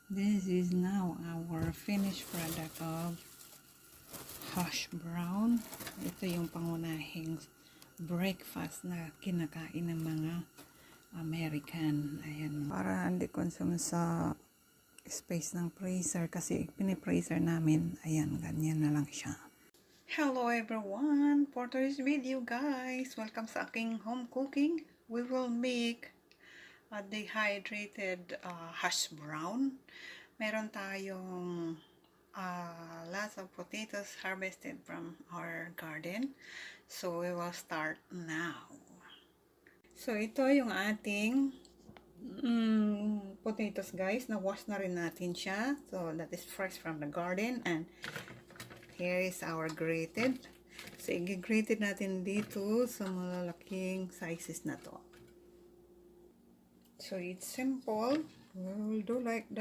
This is now our finished product of hash brown. Ito yung pangunahing breakfast na kinakain ng mga American. Ayan. Para hindi consume sa space ng freezer kasi pinipreaser namin. Ayan, ganyan na lang siya. Hello everyone! For today's video guys, welcome sa aking home cooking. We will make a dehydrated hash brown. Meron tayong lots of potatoes harvested from our garden. So we will start now. So ito yung ating potatoes guys. Na-wash na rin natin siya. So that is fresh from the garden. And here is our grated. So i-grated natin dito sa malalaking sizes na to. So it's simple. We'll do like that.